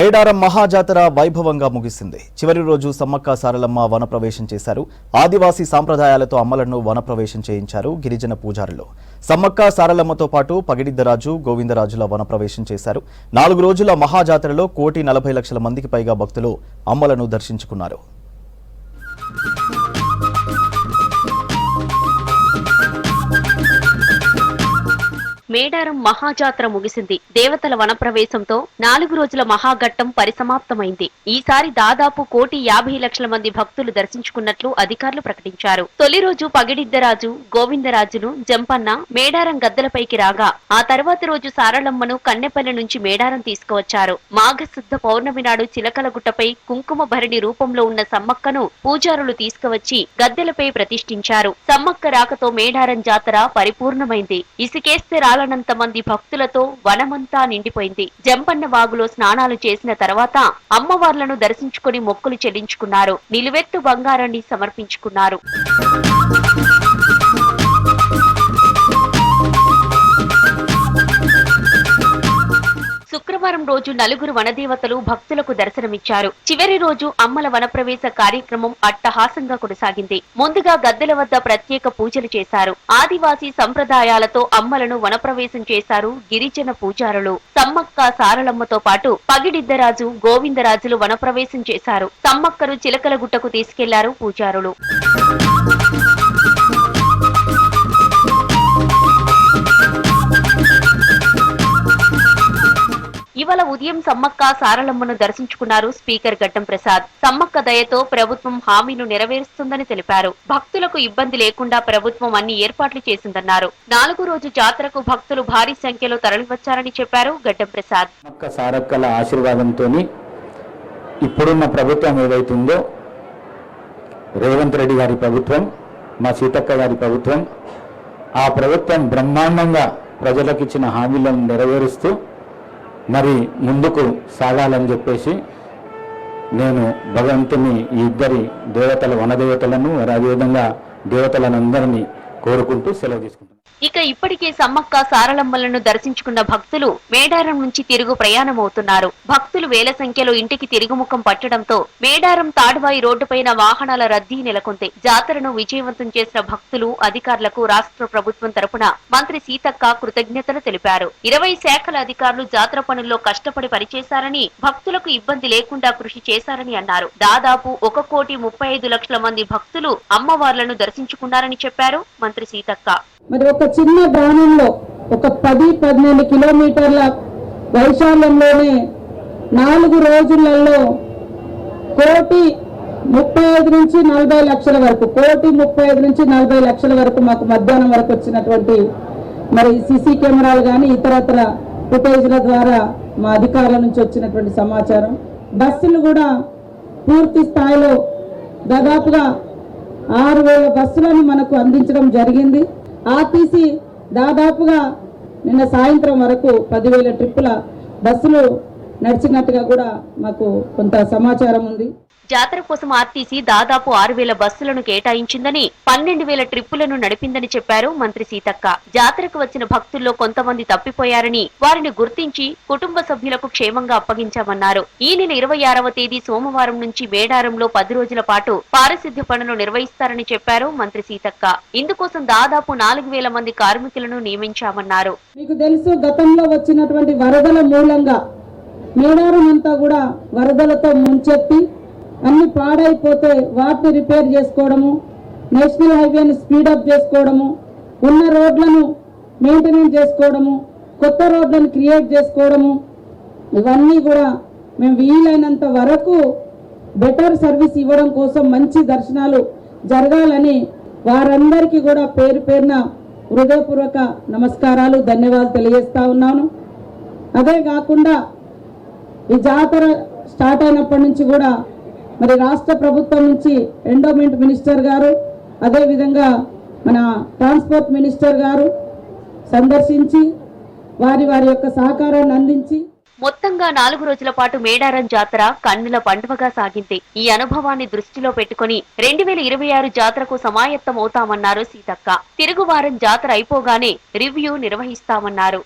మేడారం మహాజాతర వైభవంగా ముగిసింది. చివరి రోజు సమ్మక్క సారలమ్మ వనప్రవేశం చేశారు. ఆదివాసీ సాంప్రదాయాలతో అమ్మలను వనప్రవేశం చేయించారు గిరిజన పూజారులు. సమ్మక్క సారలమ్మతో పాటు పగిడిద్దరాజు, గోవిందరాజుల వనప్రవేశం చేశారు. 4 రోజుల మహాజాతరలో 1,40,00,000 మందికి పైగా భక్తులు అమ్మలను దర్శించుకున్నారు. మేడారం మహాజాతర ముగిసింది. దేవతల వనప్రవేశంతో 4 రోజుల మహాఘట్టం పరిసమాప్తమైంది. ఈసారి దాదాపు 1,50,00,000 మంది భక్తులు దర్శించుకున్నట్లు అధికారులు ప్రకటించారు. తొలి రోజు పగిడిద్దరాజు, గోవిందరాజును జంపన్న మేడారం గద్దెలపైకి రాగా, ఆ తర్వాతి రోజు సారలమ్మను కన్నెపల్లి నుంచి మేడారం తీసుకువచ్చారు. మాఘశుద్ధ పౌర్ణమి నాడు చిలకలగుట్టపై కుంకుమ భరణి రూపంలో ఉన్న సమ్మక్కను పూజారులు తీసుకువచ్చి గద్దెలపై ప్రతిష్ఠించారు. సమ్మక్క రాకతో మేడారం జాతర పరిపూర్ణమైంది. ఇసుకేస్తే నంత మంది భక్తులతో వనమంతా నిండిపోయింది. జంపన్న వాగులో స్నానాలు చేసిన తర్వాత అమ్మవార్లను దర్శించుకుని మొక్కులు చెల్లించుకున్నారు. నిలువెత్తు బంగారాన్ని సమర్పించుకున్నారు. శుక్రవారం రోజు 4 వనదేవతలు భక్తులకు దర్శనమిచ్చారు. చివరి రోజు అమ్మల వనప్రవేశ కార్యక్రమం అట్టహాసంగా కొనసాగింది. ముందుగా గద్దెల వద్ద ప్రత్యేక పూజలు చేశారు. ఆదివాసీ సంప్రదాయాలతో అమ్మలను వనప్రవేశం చేశారు గిరిజన పూజారులు. సమ్మక్క సారలమ్మతో పాటు పగిడిద్దరాజు, గోవిందరాజులు వనప్రవేశం చేశారు. సమ్మక్కను చిలకలగుట్టకు తీసుకెళ్లారు పూజారులు. ఇవాళ ఉదయం సమ్మక్క సారలమ్మను దర్శించుకున్నారు స్పీకర్ గడ్డం ప్రసాద్. సమ్మక్క దయతో ప్రభుత్వం హామీలు నెరవేరుస్తుందని తెలిపారు. భక్తులకు ఇబ్బంది లేకుండా ప్రభుత్వం అన్ని ఏర్పాట్లు చేసిందన్నారు. 4 రోజు జాతరకు భక్తులు భారీ సంఖ్యలో తరలివచ్చారని చెప్పారు గడ్డం ప్రసాద్. సమ్మక్క సారక్కల ఆశీర్వాదంతో ఇప్పుడున్న ప్రభుత్వం ఏదైతుందో రేవంత్ రెడ్డి గారి ప్రభుత్వం, మా సీతక్క గారి ప్రభుత్వం, ఆ ప్రభుత్వం బ్రహ్మాండంగా ప్రజలకు ఇచ్చిన హామీలను నెరవేరుస్తూ మరి ముందుకు సాగాలని చెప్పేసి నేను భగవంతుని ఈ ఇద్దరి దేవతల వనదేవతలను మరి అదేవిధంగా దేవతలనందరినీ కోరుకుంటూ సెలవు తీసుకుంటున్నాను. ఇక ఇప్పటికే సమ్మక్క సారలమ్మలను దర్శించుకున్న భక్తులు మేడారం నుంచి తిరుగు ప్రయాణమవుతున్నారు. భక్తులు వేల సంఖ్యలో ఇంటికి తిరుగుముఖం పట్టడంతో మేడారం తాడువాయి రోడ్డుపైన వాహనాల రద్దీ నెలకొంది. జాతరను విజయవంతం చేసిన భక్తులు, అధికారులకు రాష్ట్ర ప్రభుత్వం తరపున మంత్రి సీతక్క కృతజ్ఞతలు తెలిపారు. 20 శాఖల అధికారులు జాతర పనుల్లో కష్టపడి పనిచేశారని, భక్తులకు ఇబ్బంది లేకుండా కృషి చేశారని అన్నారు. దాదాపు 1,35,00,000 మంది భక్తులు అమ్మవార్లను దర్శించుకున్నారని చెప్పారు మంత్రి సీతక్క. మరి ఒక చిన్న గ్రామంలో ఒక 10-12 కిలోమీటర్ల వైశాల్యంలోనే 4 రోజులలో 1,35,00,000 నుంచి 40,00,000 వరకు 1,35,00,000 నుంచి 40,00,000 వరకు మాకు మధ్యాహ్నం వరకు వచ్చినటువంటి మరి సిసి కెమెరాలు కానీ ఇతరత్ర ఫుటేజ్ల ద్వారా మా అధికారుల నుంచి వచ్చినటువంటి సమాచారం. బస్సులు కూడా పూర్తి స్థాయిలో దాదాపుగా 6,000 బస్సులను మనకు అందించడం జరిగింది. ఆర్టీసీ దాదాపుగా నిన్న సాయంత్రం వరకు 10,000 ట్రిప్పుల బస్సులు నడిచినట్టుగా కూడా మాకు కొంత సమాచారం ఉంది. జాతర కోసం ఆర్టీసీ దాదాపు 6,000 బస్సులను కేటాయించిందని, 12,000 ట్రిప్పులను నడిపిందని చెప్పారు మంత్రి సీతక్క. జాతరకు వచ్చిన భక్తుల్లో కొంతమంది తప్పిపోయారని, వారిని గుర్తించి కుటుంబ సభ్యులకు క్షేమంగా అప్పగించామన్నారు. ఈ నెల 26వ తేదీ సోమవారం నుంచి మేడారంలో 10 రోజుల పాటు పారిశుద్ధ్య పనులు నిర్వహిస్తారని చెప్పారు మంత్రి సీతక్క. ఇందుకోసం దాదాపు 4,000 మంది కార్మికులను నియమించామన్నారు. మీకు తెలుసు, గతంలో వచ్చినటువంటి వరదల మూలంగా మేడారం అంతా కూడా వరదలతో ముంచెత్తి అన్ని పాడైపోతే వాటిని రిపేర్ చేసుకోవడము, నేషనల్ హైవేని స్పీడప్ చేసుకోవడము, ఉన్న రోడ్లను మెయింటెనెన్స్ చేసుకోవడము, కొత్త రోడ్లను క్రియేట్ చేసుకోవడము, ఇవన్నీ కూడా మేము వీలైనంత వరకు బెటర్ సర్వీస్ ఇవ్వడం కోసం మంచి దర్శనాలు జరగాలని వారందరికీ కూడా పేరు పేరున హృదయపూర్వక నమస్కారాలు, ధన్యవాదాలు తెలియజేస్తా ఉన్నాను. అదే కాకుండా ఈ జాతర స్టార్ట్ అయినప్పటి నుంచి కూడా మరి రాష్ట్ర ప్రభుత్వం నుంచి ఎండోమెంట్ మినిస్టర్ గారు, అదేవిధంగా మన ట్రాన్స్పోర్ట్ మినిస్టర్ గారు సందర్శించి వారి యొక్క సహకారాన్ని అందించి మొత్తంగా 4 రోజుల పాటు మేడారం జాతర కన్నుల పండువగా సాగింది. ఈ అనుభవాన్ని దృష్టిలో పెట్టుకుని 2026 జాతరకు సమాయత్తమవుతామన్నారు సీతక్క. తిరుగువారం జాతర అయిపోగానే రివ్యూ నిర్వహిస్తామన్నారు.